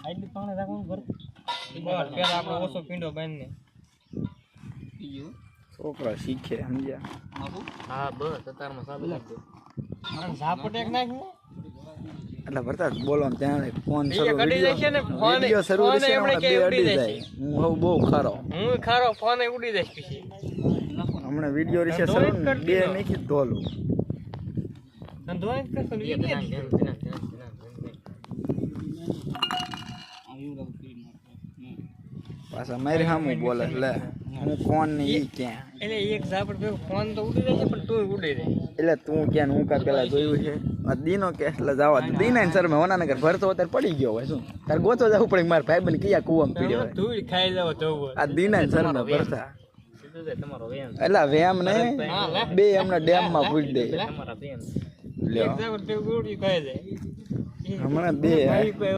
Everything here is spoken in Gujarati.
આટલી પાણી રાખવાનું ઘર બસ પેલા આપણે ઓછો પીંડો બાંધને બીજું છોકરા શીખે સમજ્યા હા બસ અત્યારમાં ચાલુ કરી દે મને ઝાપટ એક નાખ ને એટલે ભરતા બોલો ને ત્યાં ફોન એ કડી જાય છે ને ફોન શરૂ ફોન થશે એમણે હમણાં કે બે ઉડી અડી જાય જાય હું બહુ ખારો હું ખારો ફોન એ ઉડી જાય પછી હમણાં વિડીયો રીસે શરૂ ને બે નાખી ધોલું ધોઈ કરતો ને પાછા મારી સામું બોલે એટલે હું ફોન ને ઈ ક્યાં એટલે એક ઝાપટ ભેગો ફોન તો ઉડી જાય છે પણ તોય ઉડી જાય એટલે તું ક્યાં ને હું કા પેલા જોયું છે આ દીનો કે એટલે જવા દીના સર મેં હોનાનગર ભરતો અત્યારે પડી ગયો હોય શું તાર ગોતો જવું પડે મારા ભાઈ બન કયા કુવામાં પીડ્યો હોય ધૂળ ખાઈ જાવ જવું આ દીના સર મેં ભરતા તમારો વેમ એટલે વેમ ને બે એમના ડેમ માં પૂરી દે તમારા વેમ લ્યો એક ઝાપટ ભેગો ઉડી ખાઈ જાય હમણાં બે